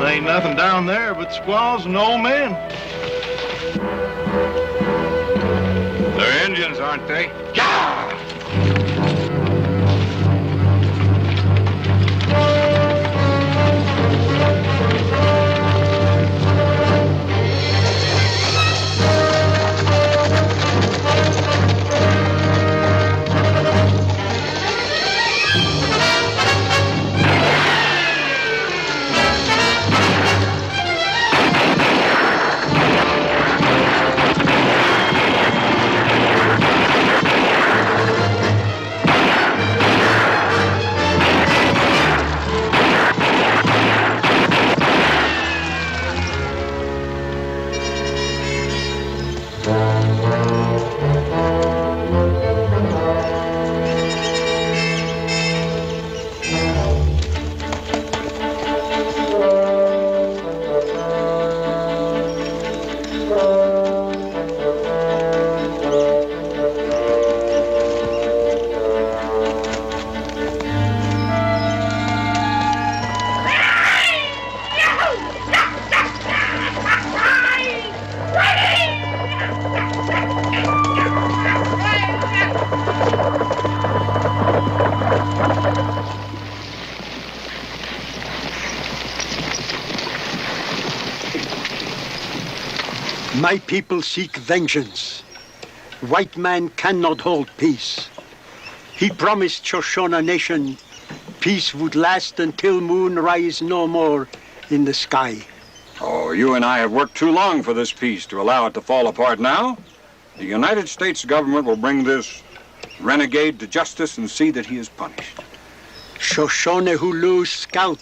ain't nothing down there but squaws and old men. They're Indians, aren't they? Gah! My people seek vengeance. White man cannot hold peace. He promised Shoshone Nation peace would last until moon rise no more in the sky. Oh, you and I have worked too long for this peace to allow it to fall apart now. The United States government will bring this renegade to justice and see that he is punished. Shoshone who lose scalp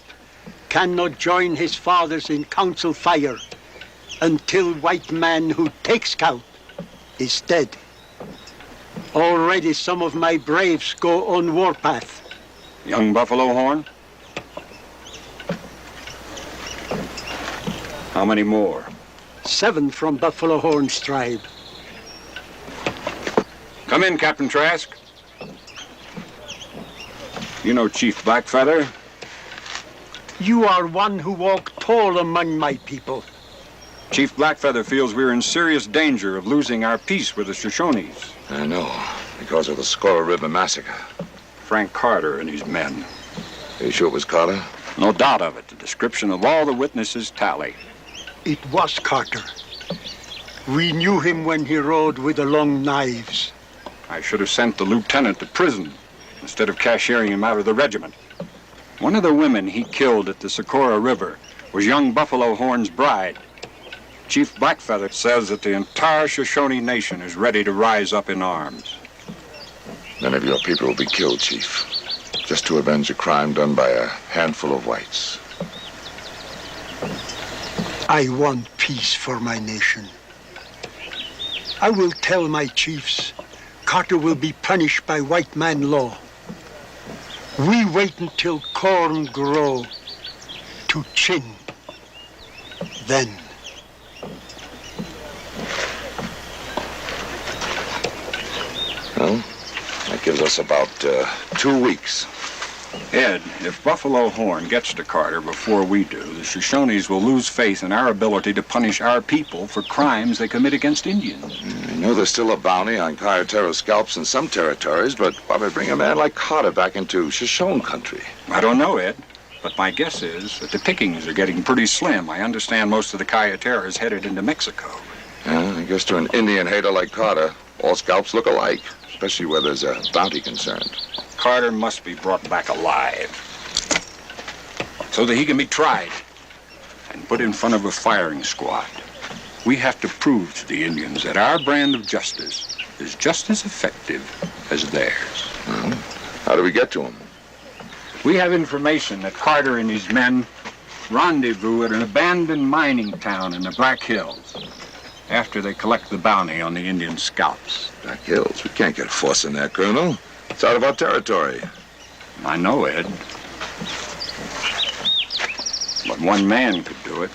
cannot join his fathers in council fire until white man who takes scalp is dead. Already some of my braves go on warpath. Young Buffalo Horn? How many more? 7 from Buffalo Horn's tribe. Come in, Captain Trask. You know Chief Blackfeather? You are one who walk tall among my people. Chief Blackfeather feels we're in serious danger of losing our peace with the Shoshones. I know, because of the Squirrel River Massacre. Frank Carter and his men. Are you sure it was Carter? No doubt of it. The description of all the witnesses tally. It was Carter. We knew him when he rode with the long knives. I should have sent the lieutenant to prison instead of cashiering him out of the regiment. One of the women he killed at the Socorro River was young Buffalo Horn's bride. Chief Blackfeather says that the entire Shoshone Nation is ready to rise up in arms. Many of your people will be killed, Chief, just to avenge a crime done by a handful of whites. I want peace for my nation. I will tell my chiefs Carter will be punished by white man law. We wait until corn grow to chin. Then. Well, that gives us about 2 weeks. Ed, if Buffalo Horn gets to Carter before we do, the Shoshones will lose faith in our ability to punish our people for crimes they commit against Indians. I know there's still a bounty on Cayetero scalps in some territories, but why would bring a man like Carter back into Shoshone country? I don't know, Ed, but my guess is that the pickings are getting pretty slim. I understand most of the Cayetero is headed into Mexico. Yeah, I guess to an Indian hater like Carter, all scalps look alike, especially where there's a bounty concerned. Carter must be brought back alive so that he can be tried and put in front of a firing squad. We have to prove to the Indians that our brand of justice is just as effective as theirs. Well, how do we get to him? We have information that Carter and his men rendezvous at an abandoned mining town in the Black Hills after they collect the bounty on the Indian scalps. Black Hills? We can't get a force in there, Colonel. It's out of our territory. I know, Ed. But one man could do it.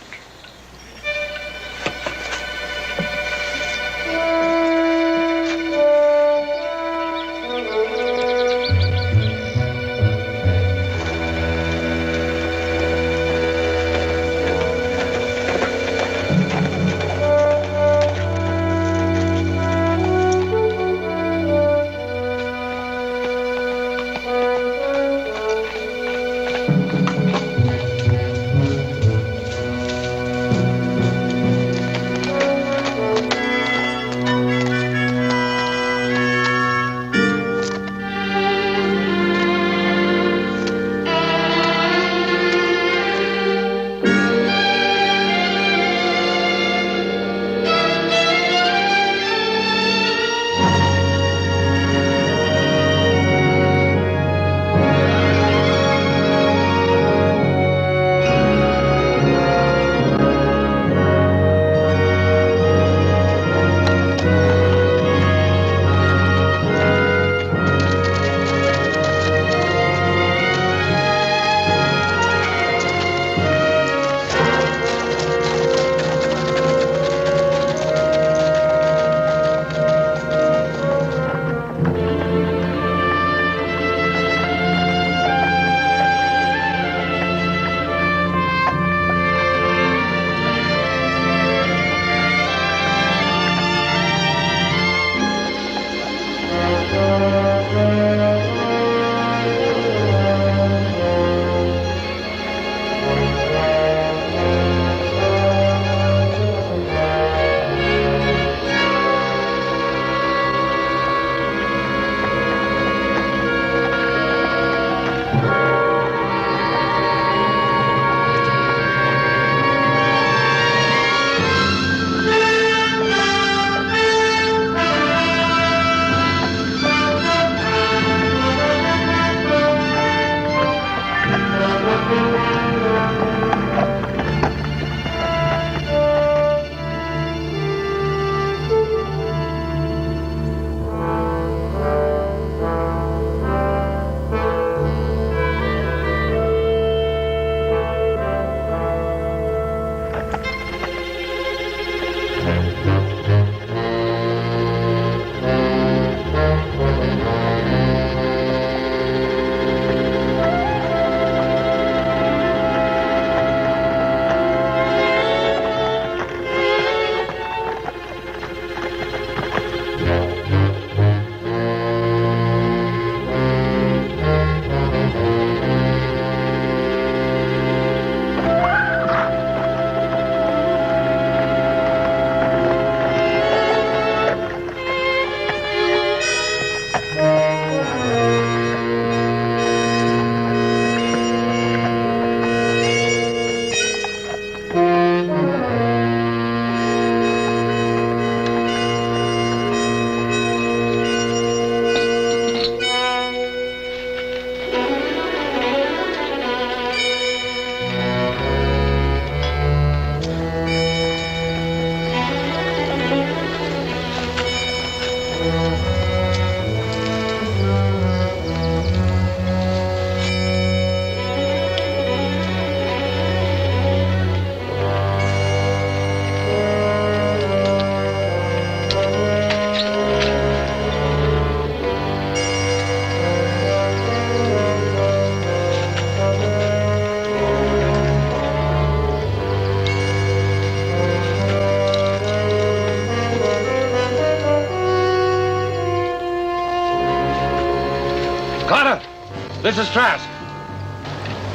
This is Trask.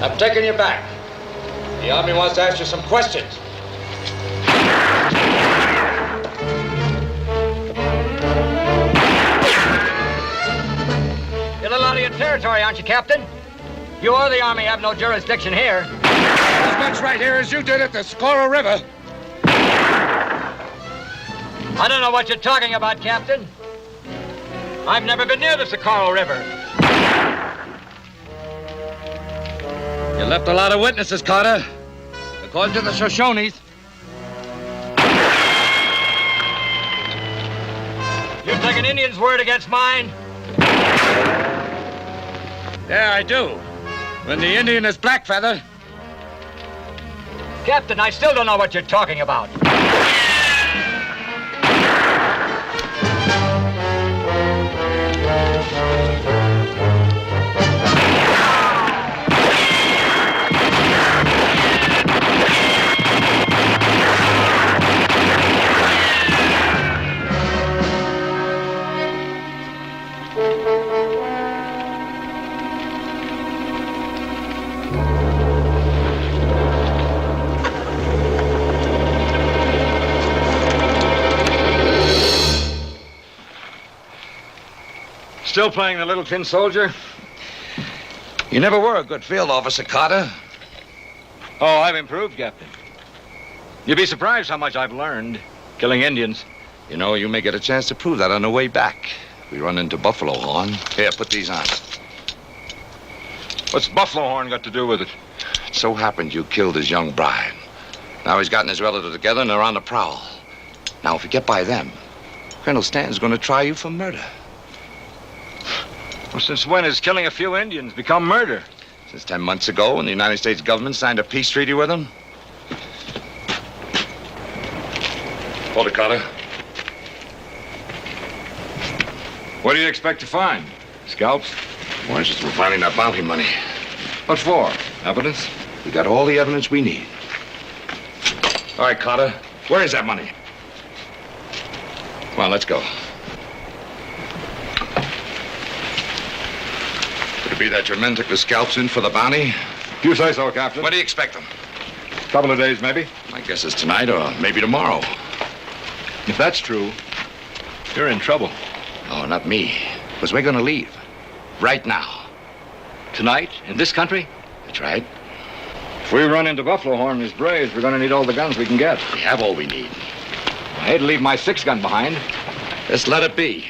I'm taking you back. The Army wants to ask you some questions. You're a little out of your territory, aren't you, Captain? You or the Army have no jurisdiction here. As much right here as you did at the Socorro River. I don't know what you're talking about, Captain. I've never been near the Socorro River. You left a lot of witnesses, Carter. According to the Shoshones. You take an Indian's word against mine? Yeah, I do. When the Indian is Blackfeather. Captain, I still don't know what you're talking about. Still playing the little tin soldier? You never were a good field officer, Carter. Oh, I've improved, Captain. You'd be surprised how much I've learned killing Indians. You know, you may get a chance to prove that on the way back. We run into Buffalo Horn. Here, put these on. What's Buffalo Horn got to do with it? It so happened you killed his young bride. Now he's gotten his relatives together and they're on the prowl. Now, if you get by them, Colonel Stanton's going to try you for murder. Well, since when has killing a few Indians become murder? Since 10 months ago, when the United States government signed a peace treaty with them. Hold it, Carter. What do you expect to find? Scalps? Why, it's just we're finding that bounty money. What for? Evidence? We got all the evidence we need. All right, Carter, where is that money? Come on, let's go. Could it be that your men took the scalps in for the bounty? You say so, Captain. When do you expect them? Couple of days, maybe. My guess is tonight or maybe tomorrow. If that's true, you're in trouble. Oh, not me. Because we're going to leave. Right now. Tonight? In this country? That's right. If we run into Buffalo Horn and his braves, we're going to need all the guns we can get. We have all we need. I hate to leave my 6-gun behind. Just let it be.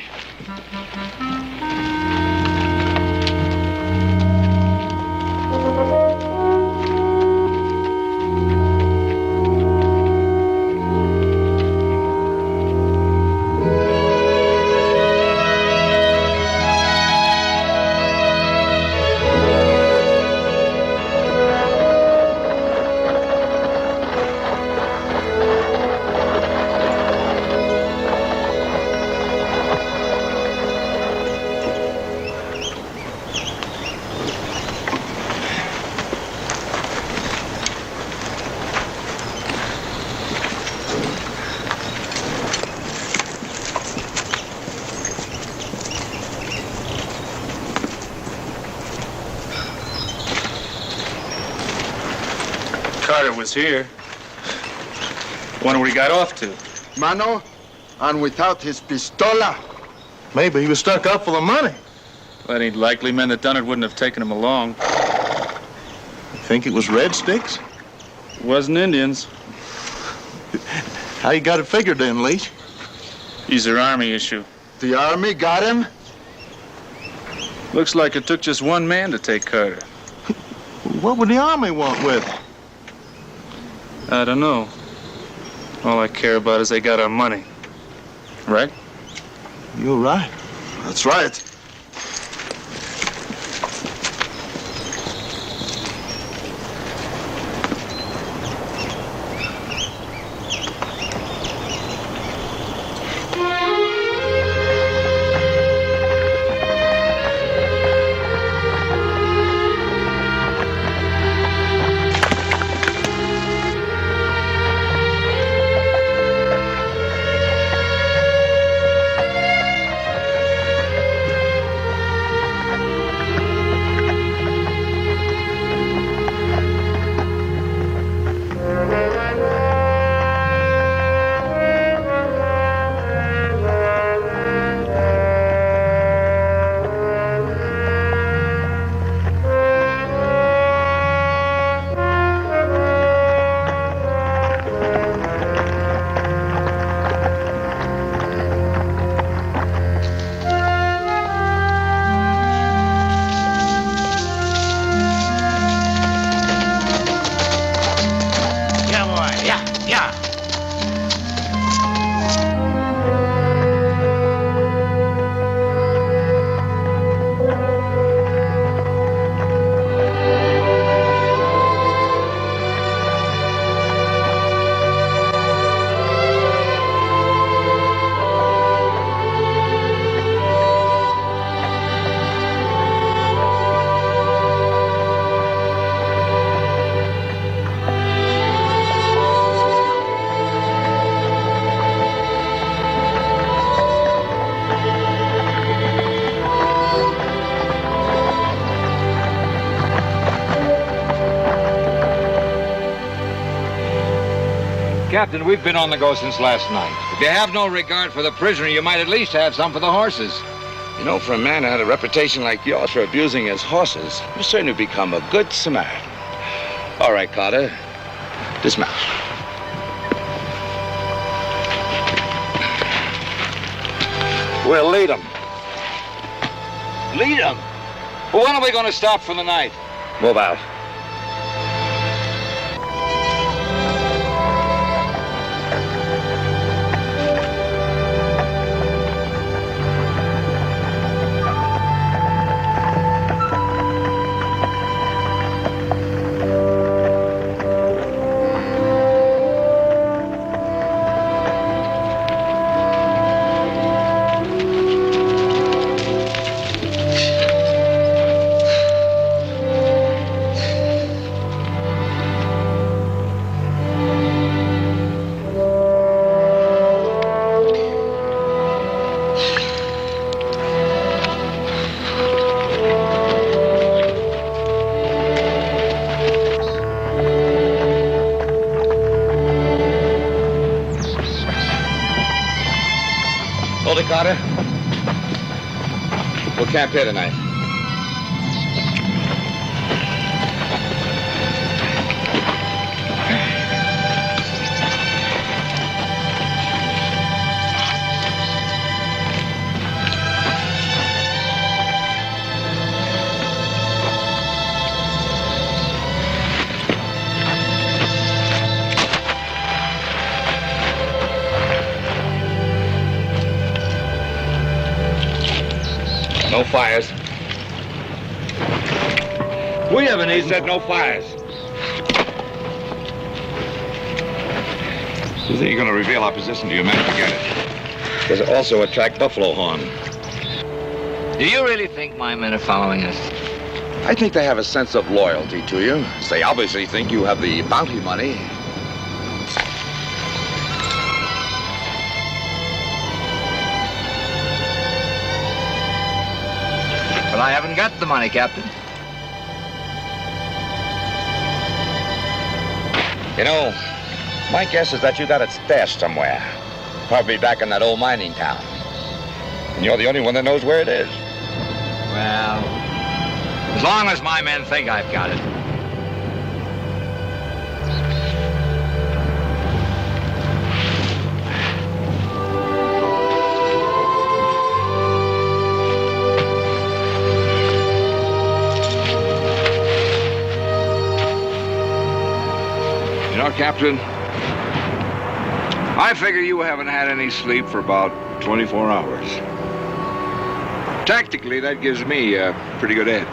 Carter was here. Wonder where he got off to. Mano, and without his pistola. Maybe he was stuck up for the money. That ain't likely. Men that done it wouldn't have taken him along. Think it was red sticks? It wasn't Indians. How you got it figured then, Leach? These are Army issue. The Army got him? Looks like it took just one man to take Carter. What would the Army want with him? I don't know. All I care about is they got our money. Right? You're right. That's right. Captain, we've been on the go since last night. If you have no regard for the prisoner, you might at least have some for the horses. You know, for a man who had a reputation like yours for abusing his horses, you've certainly become a good Samaritan. All right, Carter. Dismount. We'll lead them. Lead them? Well, when are we going to stop for the night? Move out. Hold it, Carter. We'll camp here tonight. No fires. We haven't He eaten. said no fires. You think you're going to reveal our position to your men? Forget it. Does it also attract buffalo horn? Do you really think my men are following us? I think they have a sense of loyalty to you. They obviously think you have the bounty money. But I haven't got the money, Captain. You know, my guess is that you got it stashed somewhere. Probably back in that old mining town. And you're the only one that knows where it is. Well, as long as my men think I've got it. You know, Captain, I figure you haven't had any sleep for about 24 hours. Tactically, that gives me a pretty good edge.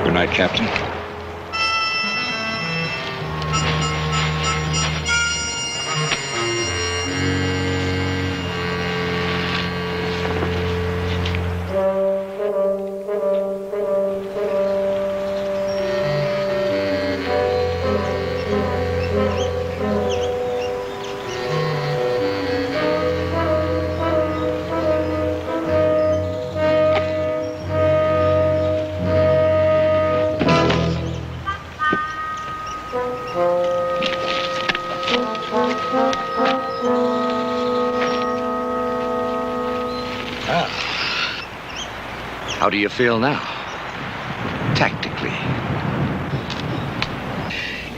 Good night, Captain. How do you feel now? Tactically.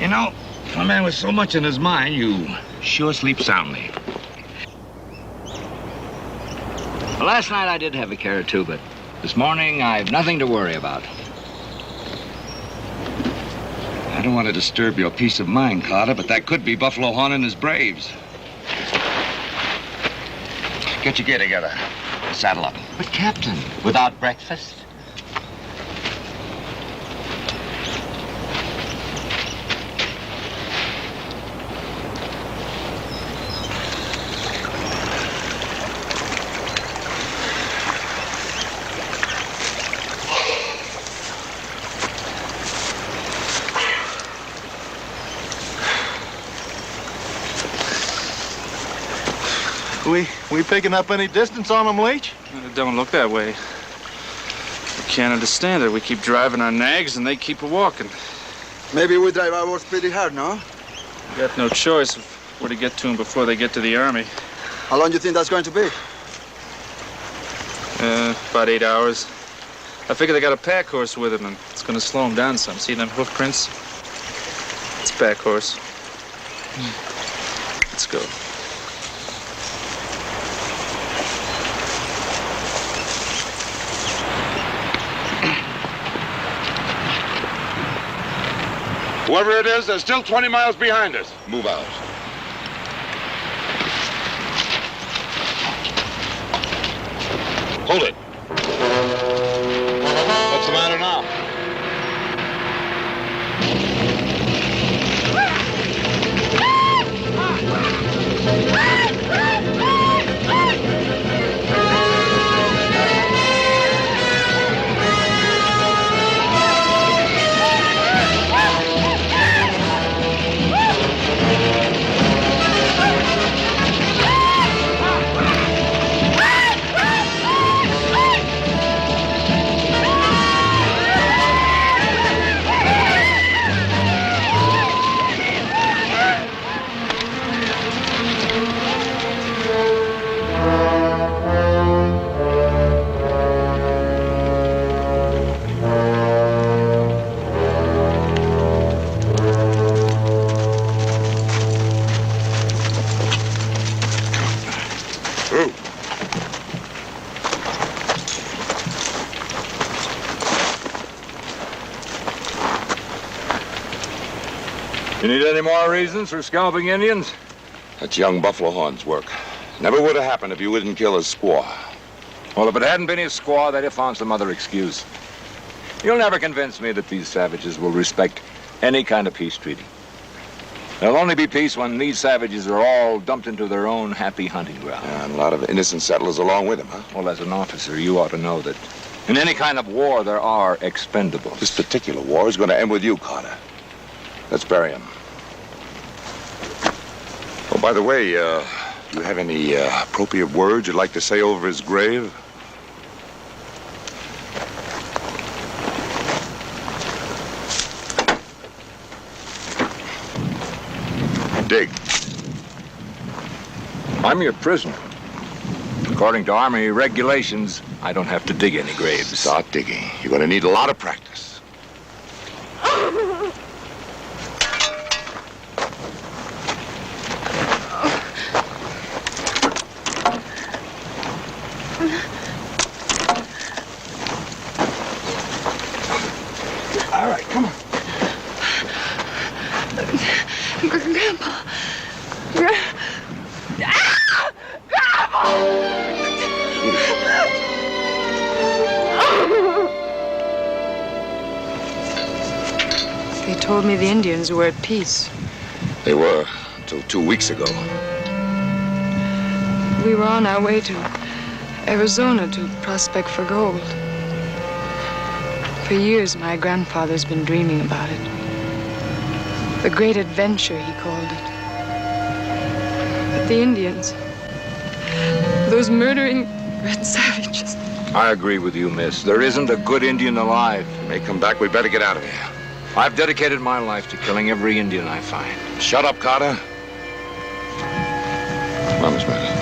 You know, for a man with so much in his mind, you sure sleep soundly. Well, last night I did have a care or two, but this morning I've nothing to worry about. I don't want to disturb your peace of mind, Carter, but that could be Buffalo Horn and his braves. Get your gear together. Saddle up. But, Captain, without breakfast? We picking up any distance on them, Leach? It don't look that way. can't understand it. We keep driving our nags and they keep walking. Maybe we drive ours pretty hard, no? We got no choice of where to get to them before they get to the army. How long do you think that's going to be? About 8 hours. I figure they got a pack horse with them, and it's gonna slow them down some. See them hoof prints? It's a pack horse. Let's go. Whoever it is, they're still 20 miles behind us. Move out. Hold it. What's the matter now? You need any more reasons for scalping Indians? That's young Buffalo Horn's work. Never would have happened if you wouldn't kill his squaw. Well, if it hadn't been his squaw, they'd have found some other excuse. You'll never convince me that these savages will respect any kind of peace treaty. There'll only be peace when these savages are all dumped into their own happy hunting ground. Yeah, and a lot of innocent settlers along with him, huh? Well, as an officer, you ought to know that in any kind of war, there are expendables. This particular war is going to end with you, Carter. Let's bury him. Oh, by the way, do you have any appropriate words you'd like to say over his grave? Dig. I'm your prisoner. According to Army regulations, I don't have to dig any graves. Start digging. You're going to need a lot of practice. All right, come on. Grandpa. They told me the Indians were at peace. They were, until 2 weeks ago. We were on our way to Arizona to prospect for gold. For years, my grandfather's been dreaming about it. The great adventure, he called it. But the Indians, those murdering red savages. I agree with you, miss. There isn't a good Indian alive. May come back, we better get out of here. I've dedicated my life to killing every Indian I find. Shut up, Carter. Come on, Miss Mary.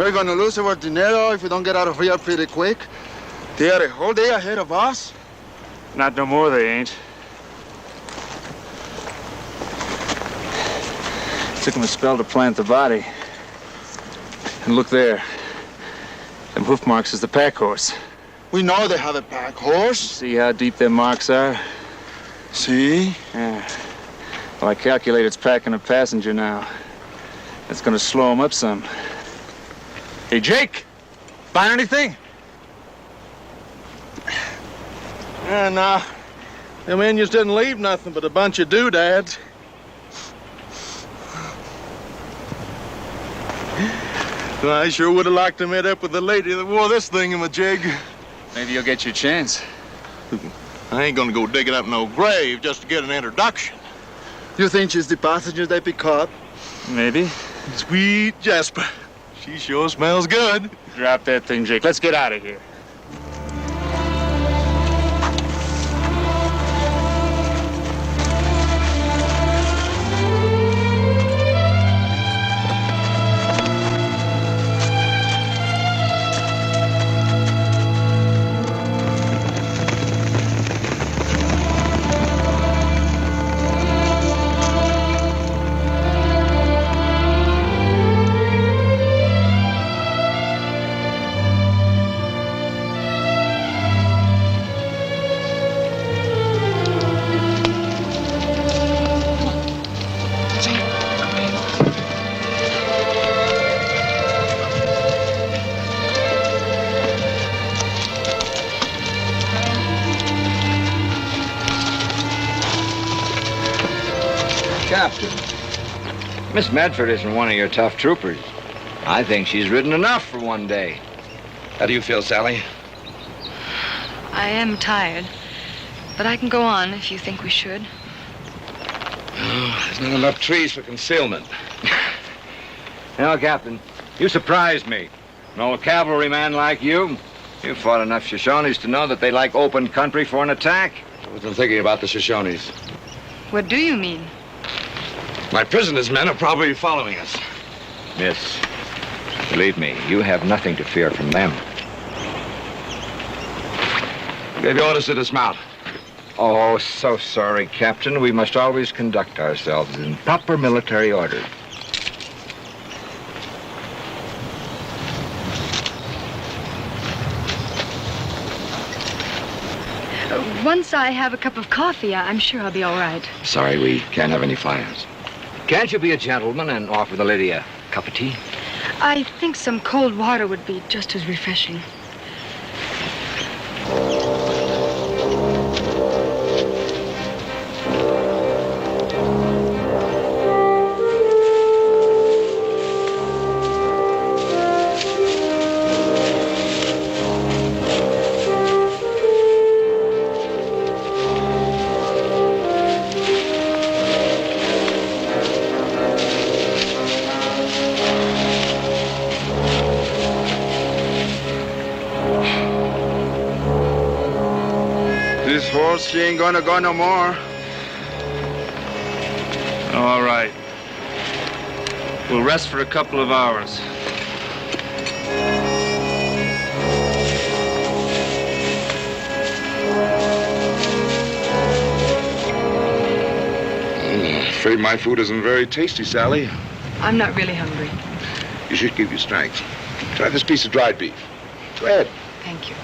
We're gonna lose our dinero if we don't get out of here pretty quick. They are a whole day ahead of us. Not no more, they ain't. Took them a spell to plant the body. And look there. Them hoof marks is the pack horse. We know they have a pack horse. See how deep their marks are? See? Yeah. Well, I calculate it's packing a passenger now. That's gonna slow them up some. Hey, Jake! Find anything? Yeah, nah. Them Indians didn't leave nothing but a bunch of doodads. Well, I sure would have liked to meet up with the lady that wore this thingamajig. Maybe you'll get your chance. I ain't gonna go digging up no grave just to get an introduction. You think she's the passenger they pick up? Maybe. Sweet Jasper. She sure smells good. Drop that thing, Jake. Let's get out of here. Captain, Miss Medford isn't one of your tough troopers. I think she's ridden enough for one day. How do you feel, Sally? I am tired, but I can go on if you think we should. Oh, there's not enough trees for concealment. Captain, you surprised me. An old cavalryman like you. You fought enough Shoshones to know that they like open country for an attack. I wasn't thinking about the Shoshones. What do you mean? My prisoners' men are probably following us. Miss, believe me, you have nothing to fear from them. I gave you orders to dismount. Oh, so sorry, Captain. We must always conduct ourselves in proper military order. Once I have a cup of coffee, I'm sure I'll be all right. Sorry, we can't have any fires. Can't you be a gentleman and offer the lady a cup of tea? I think some cold water would be just as refreshing. She ain't gonna go no more. All right. We'll rest for a couple of hours. I'm afraid my food isn't very tasty, Sally. I'm not really hungry. You should keep your strength. Try this piece of dried beef. Go ahead. Thank you.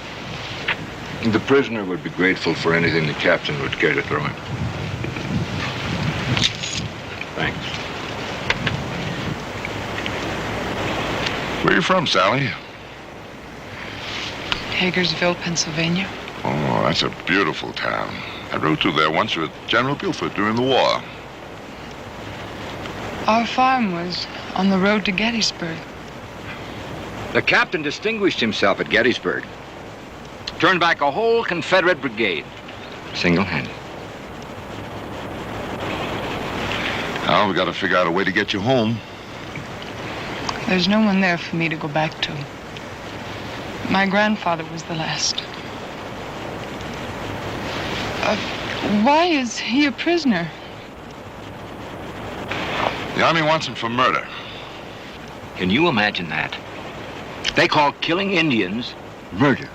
The prisoner would be grateful for anything the captain would care to throw him. Thanks. Where are you from, Sally? Hagersville, Pennsylvania. Oh, that's a beautiful town. I rode through there once with General Buford during the war. Our farm was on the road to Gettysburg. The captain distinguished himself at Gettysburg. Turned back a whole Confederate brigade, single-handed. Now we got to figure out a way to get you home. There's no one there for me to go back to. My grandfather was the last. Why is he a prisoner? The Army wants him for murder. Can you imagine that? They call killing Indians murder.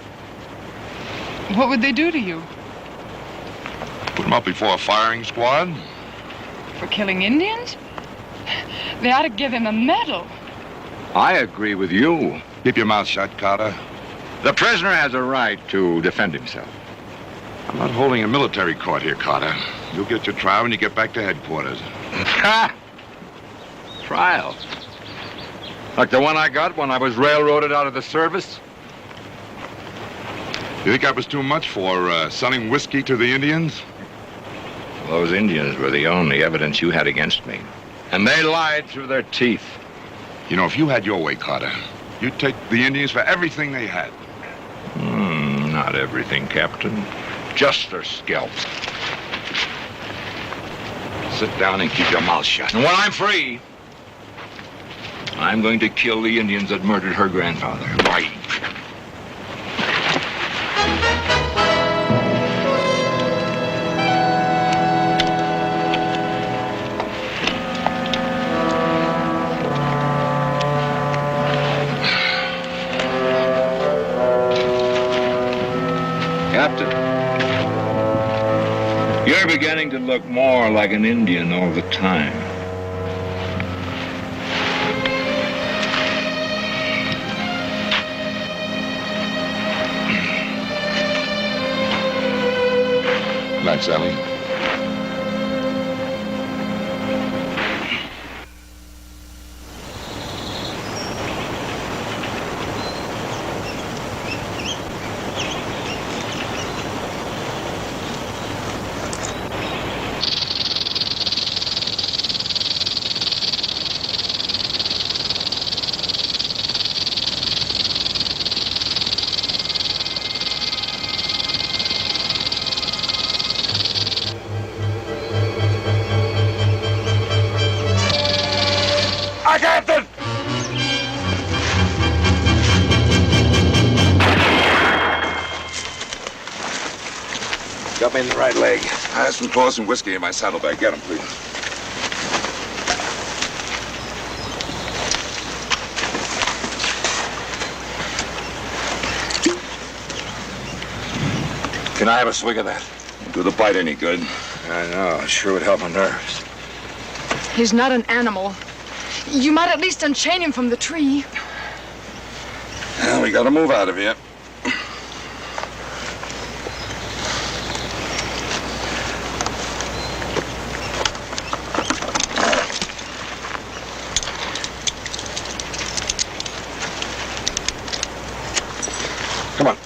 What would they do to you? Put him up before a firing squad. For killing Indians? They ought to give him a medal. I agree with you. Keep your mouth shut, Carter. The prisoner has a right to defend himself. I'm not holding a military court here, Carter. You'll get your trial when you get back to headquarters. Trial? Like the one I got when I was railroaded out of the service? You think that was too much for selling whiskey to the Indians? Those Indians were the only evidence you had against me. And they lied through their teeth. You know, if you had your way, Carter, you'd take the Indians for everything they had. Not everything, Captain. Just their scalps. Sit down and keep your mouth shut. And when I'm free, I'm going to kill the Indians that murdered her grandfather. Right. Captain, you're beginning to look more like an Indian all the time. Good night, Sally. Captain! Got me in the right leg. I have some clothes and whiskey in my saddlebag. Get them, please. Can I have a swig of that? Won't do the bite any good. I know. It sure would help my nerves. He's not an animal. You might at least unchain him from the tree. Well, we gotta move out of here. Come on.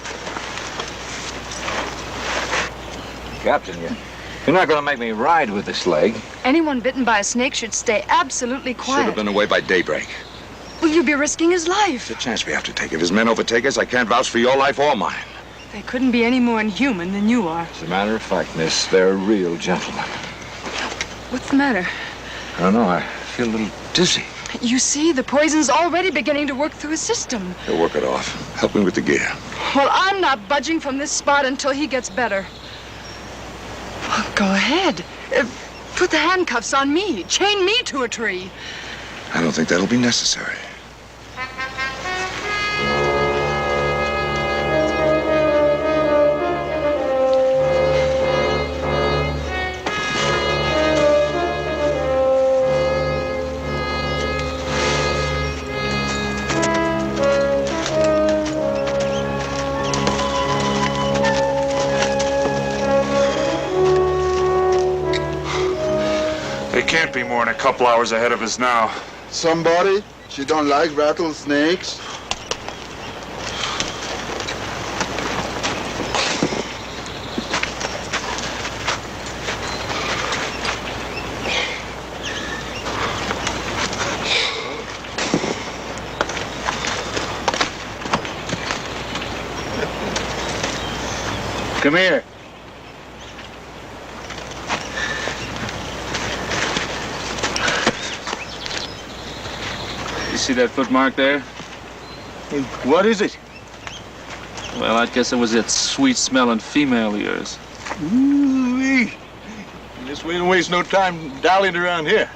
Captain, you're not going to make me ride with this leg. Anyone bitten by a snake should stay absolutely quiet. Should have been away by daybreak. Will you be risking his life? It's a chance we have to take. If his men overtake us, I can't vouch for your life or mine. They couldn't be any more inhuman than you are. As a matter of fact, miss, they're real gentlemen. What's the matter? I don't know. I feel a little dizzy. You see, the poison's already beginning to work through his system. He'll work it off. Help me with the gear. Well, I'm not budging from this spot until he gets better. Well, go ahead. Put the handcuffs on me. Chain me to a tree. I don't think that'll be necessary. They can't be more than a couple hours ahead of us now. Somebody? She don't like rattlesnakes? Come here. You see that footmark there? What is it? Well, I guess it was that sweet-smelling female of yours. Ooh-wee. Guess we don't waste no time dallying around here.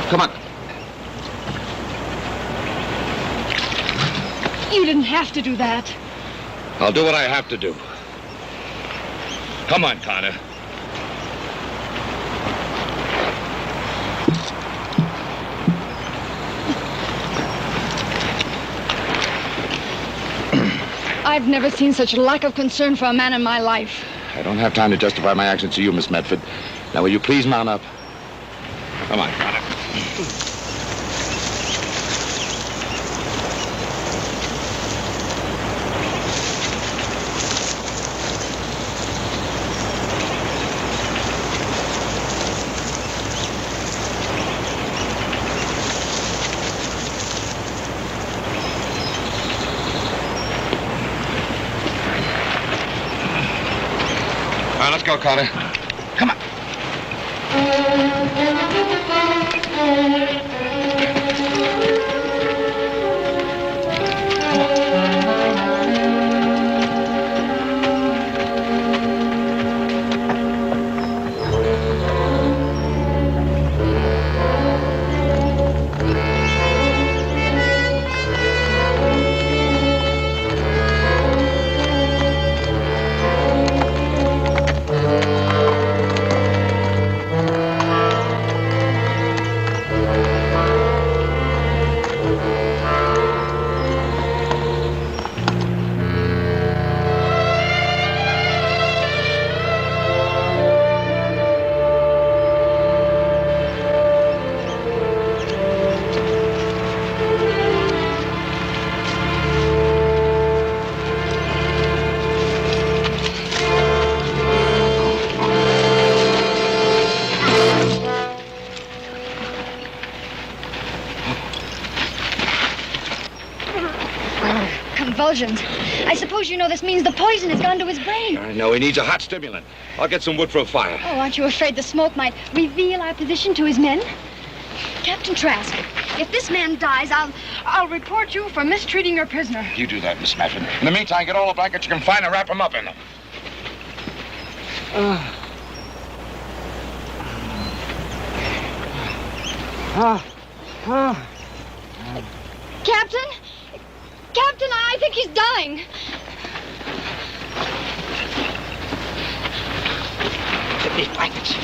Come on. You didn't have to do that. I'll do what I have to do. Come on, Carter. I've never seen such a lack of concern for a man in my life. I don't have time to justify my actions to you, Miss Medford. Now, will you please mount up? Come on, Carter. All right, let's go, Carter. Come on. Convulsions. I suppose you know this means the poison has gone to his brain. I know he needs a hot stimulant. I'll get some wood for a fire. Oh, aren't you afraid the smoke might reveal our position to his men? Captain Trask, if this man dies, I'll report you for mistreating your prisoner. You do that, Miss Medford. In the meantime, get all the blankets you can find and wrap him up in them. Captain? Captain, I think he's dying. Get these blankets.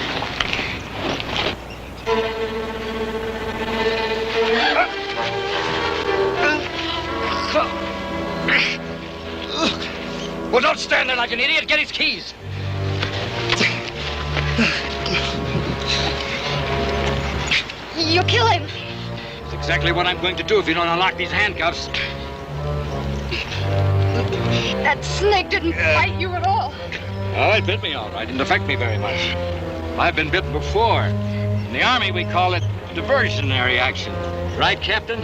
Well, don't stand there like an idiot. Get his keys. You'll kill him. That's exactly what I'm going to do if you don't unlock these handcuffs. That snake didn't bite you at all. Oh, it bit me all right. It didn't affect me very much. I've been bitten before. In the Army, we call it diversionary action. Right, Captain?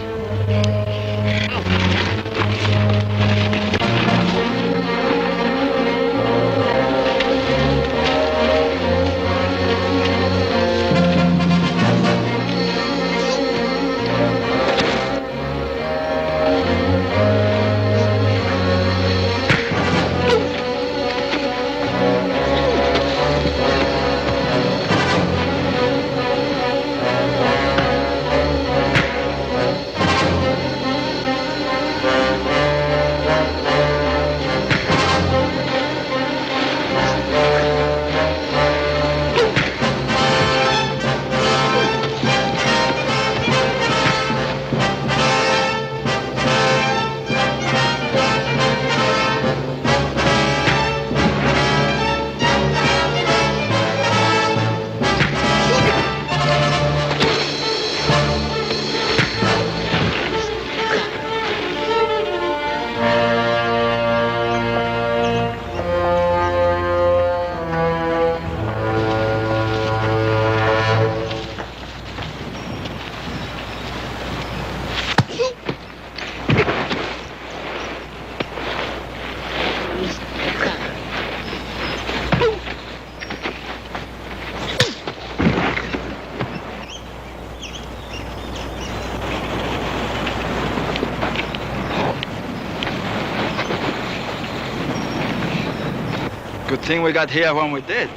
Good thing we got here when we did.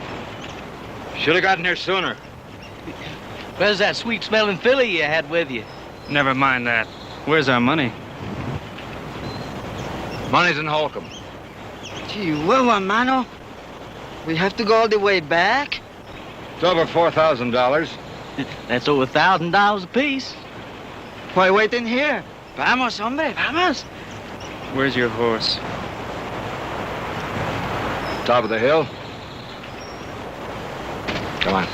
Should have gotten here sooner. Where's that sweet-smelling filly you had with you? Never mind that. Where's our money? Money's in Holcomb. Gee, well, mano. We have to go all the way back? It's over $4,000. That's over $1,000 apiece. Why wait in here? Vamos, hombre, vamos. Where's your horse? Top of the hill. Come on.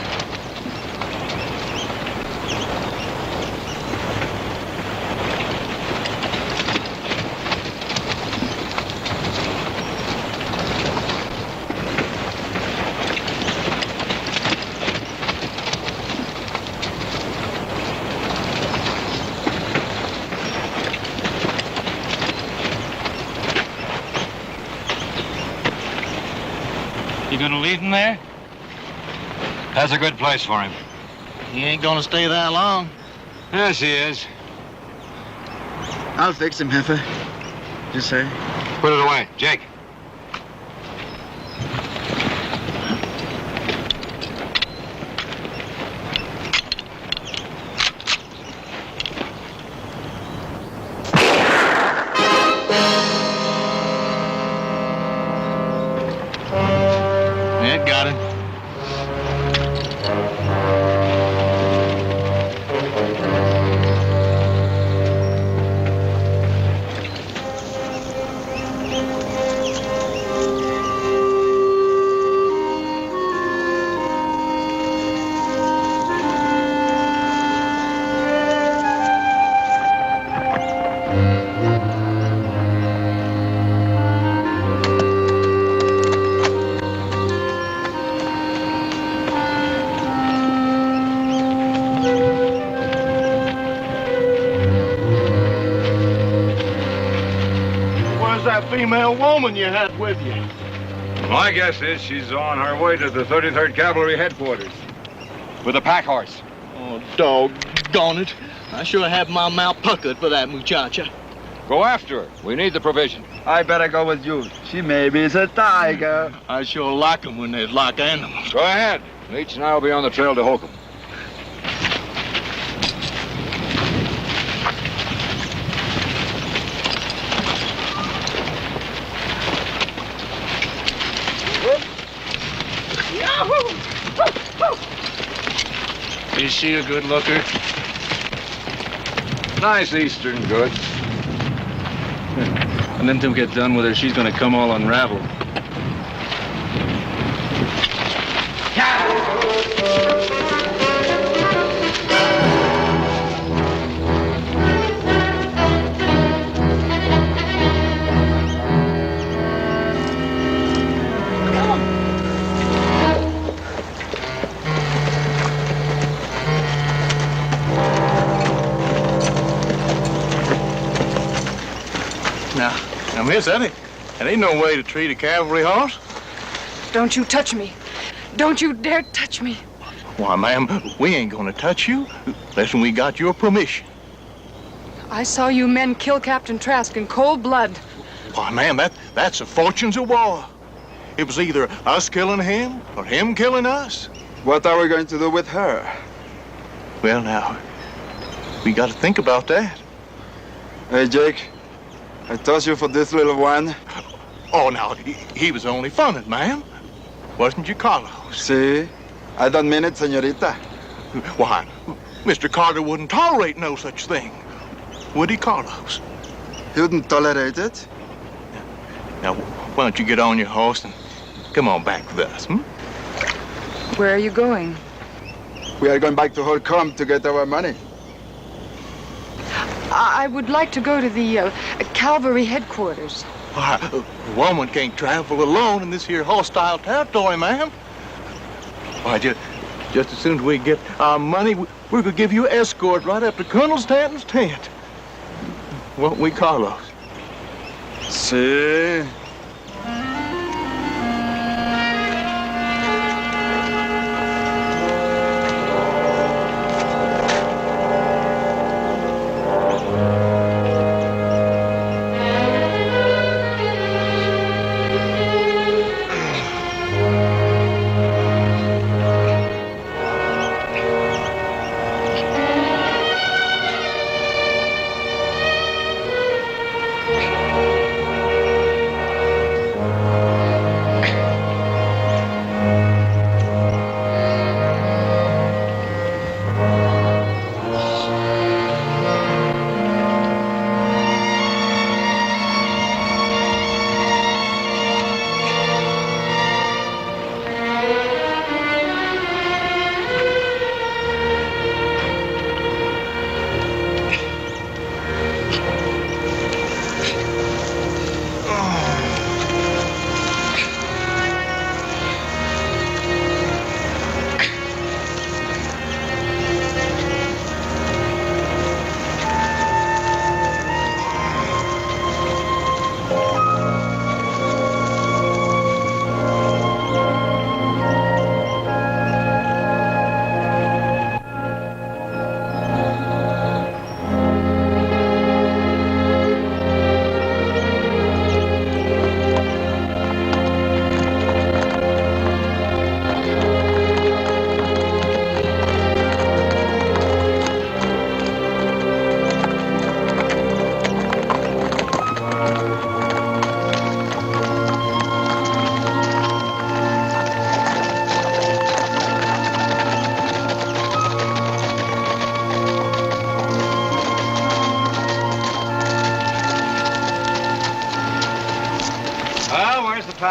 You gonna leave him there? That's a good place for him. He ain't gonna stay that long. Yes, he is. I'll fix him, Jefe. Just say. Put it away. Jake. Yeah, got it. Where's that female woman you had with you? My guess is she's on her way to the 33rd Cavalry headquarters with a pack horse. Oh, doggone it. I sure have my mouth puckered for that muchacha. Go after her. We need the provision. I better go with you. She maybe is a tiger. I sure like 'em when they like animals. Go ahead. Leach and I will be on the trail to Holcomb. Is she a good looker? Nice eastern goods. And then till we get done with her, she's gonna come all unraveled. Now, miss, that ain't no way to treat a cavalry horse. Don't you touch me. Don't you dare touch me. Why, ma'am, we ain't gonna touch you unless we got your permission. I saw you men kill Captain Trask in cold blood. Why, ma'am, that's the fortunes of war. It was either us killing him or him killing us. What are we going to do with her? Well, now, we gotta think about that. Hey, Jake, I toss you for this little one. Oh, now, he was only funning, ma'am. Wasn't you, Carlos? See? I don't mean it, señorita. Why, Mr. Carter wouldn't tolerate no such thing. Would he, Carlos? He wouldn't tolerate it? Now, why don't you get on your horse and come on back with us, hmm? Where are you going? We are going back to Holcomb to get our money. I would like to go to the cavalry headquarters. Why, a woman can't travel alone in this here hostile territory, ma'am. Why, just as soon as we get our money, we're gonna give you an escort right up to Colonel Stanton's tent. Won't we, Carlos? See?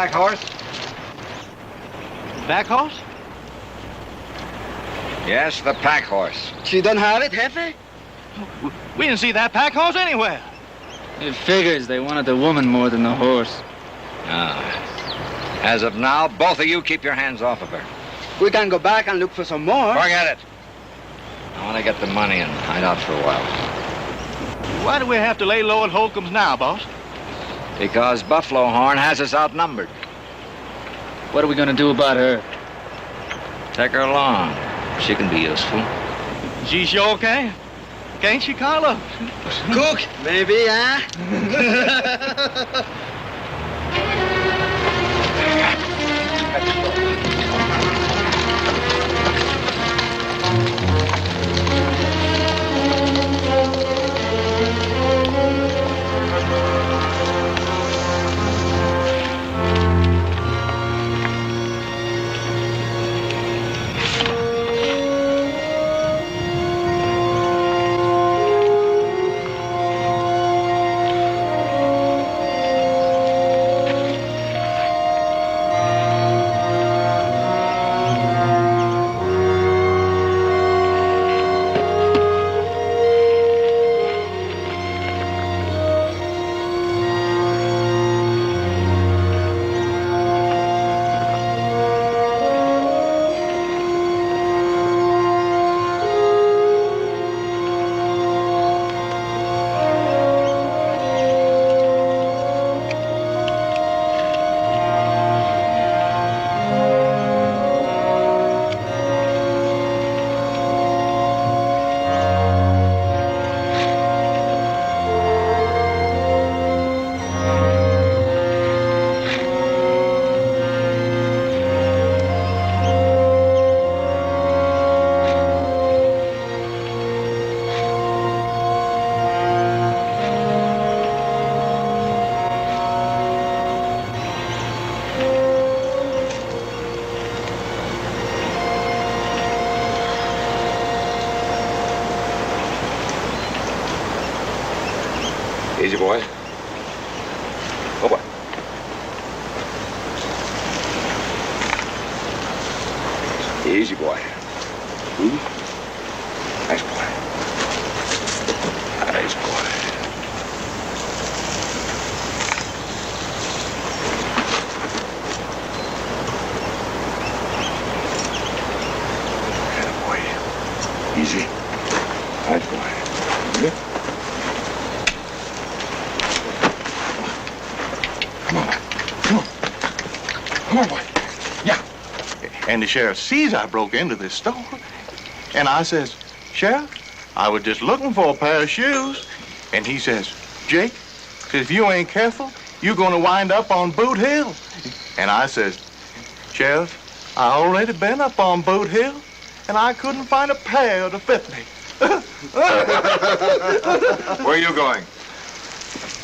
pack horse? Back horse? Yes, the pack horse. She don't have it, Jefe? We didn't see that pack horse anywhere. It figures they wanted the woman more than the horse. As of now, both of you keep your hands off of her. We can go back and look for some more. Forget it. I want to get the money and hide out for a while. Why do we have to lay low at Holcomb's now, boss? Because Buffalo Horn has us outnumbered. What are we gonna do about her? Take her along. She can be useful. She sure can. Can't she, Carlo? Cook, maybe, huh? Easy, boy. Oh, boy. Easy, boy. Ooh. Nice boy. Nice boy. Good boy. Easy. Nice boy. Yeah. Come on, boy. Yeah. And the sheriff sees I broke into this store. And I says, Sheriff, I was just looking for a pair of shoes. And he says, Jake, if you ain't careful, you're going to wind up on Boot Hill. And I says, Sheriff, I already been up on Boot Hill, and I couldn't find a pair to fit me. Where are you going?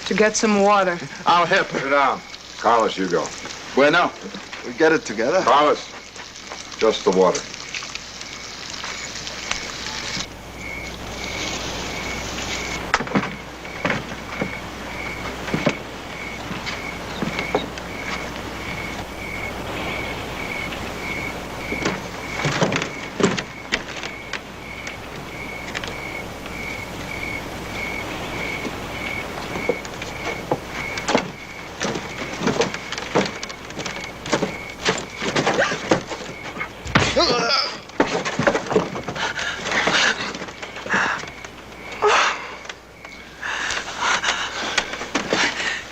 To get some water. I'll help her. Sit down. Carlos, you go. Bueno, we get it together. Carlos, just the water.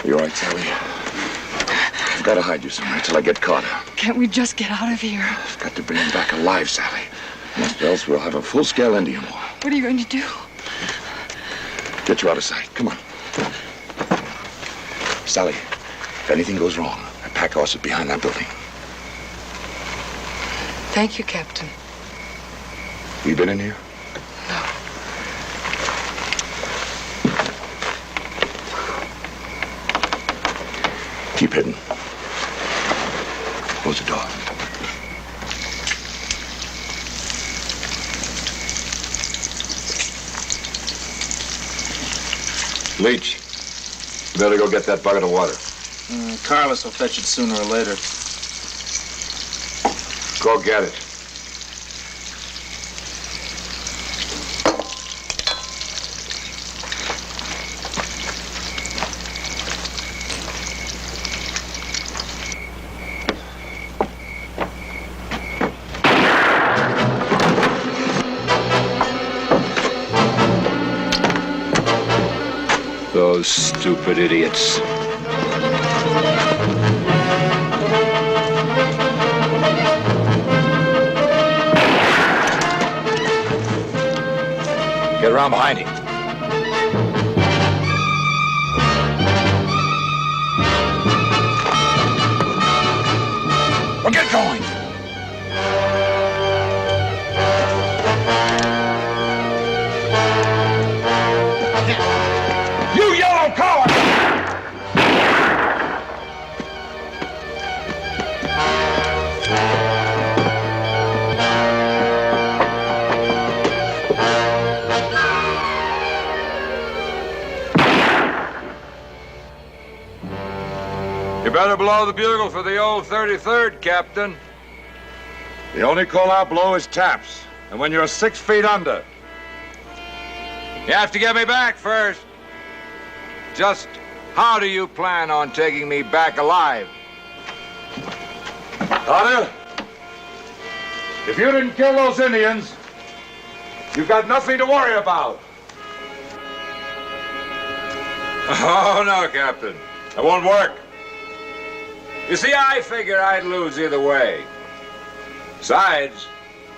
You all right, Sally? I've got to hide you somewhere till I get caught. Can't we just get out of here? I've got to bring him back alive, Sally. Or else we'll have a full-scale Indian war. What are you going to do? Get you out of sight. Come on. Sally, if anything goes wrong, that pack horse is behind that building. Thank you, Captain. You been in here? No. Keep hidden. Close the door. Leach, you better go get that bucket of water. Carlos will fetch it sooner or later. Go get it. Those stupid idiots. Get around behind him. Well, get going. You yellow coward! You better blow the bugle for the old 33rd, Captain. The only call I blow is taps, and when you're 6 feet under. You have to get me back first. Just how do you plan on taking me back alive? Carter, if you didn't kill those Indians, you've got nothing to worry about. Oh, no, Captain. That won't work. You see, I figure I'd lose either way. Besides,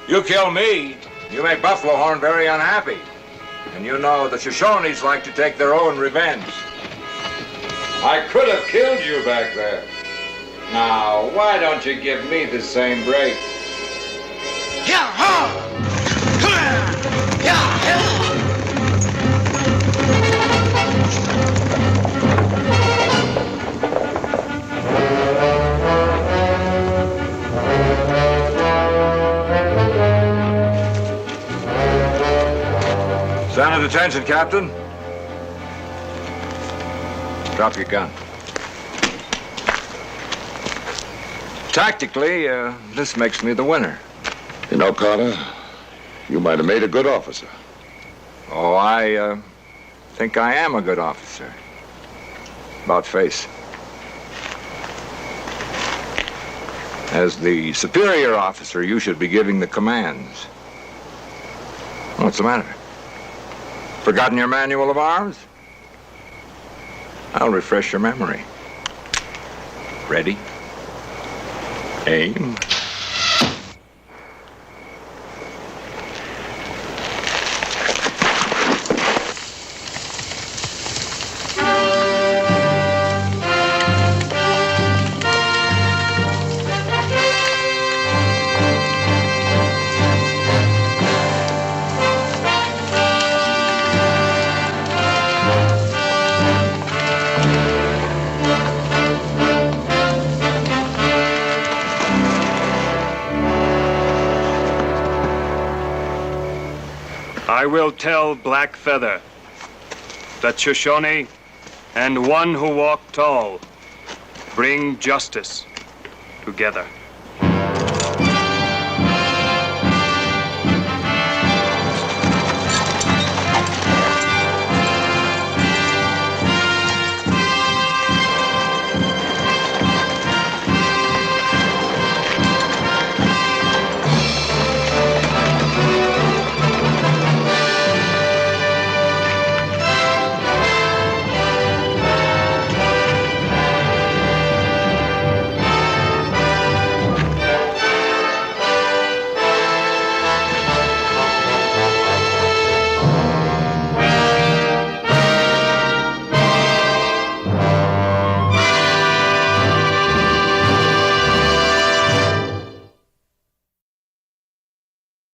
you kill me, you make Buffalo Horn very unhappy. And you know the Shoshones like to take their own revenge. I could have killed you back there. Now, why don't you give me the same break? Stand at attention, Captain. Drop your gun. Tactically, this makes me the winner. You know, Carter, you might have made a good officer. Oh, I think I am a good officer. About face. As the superior officer, you should be giving the commands. What's the matter? Forgotten your manual of arms? I'll refresh your memory. Ready? Aim. I will tell Black Feather that Shoshone and one who walked tall bring justice together.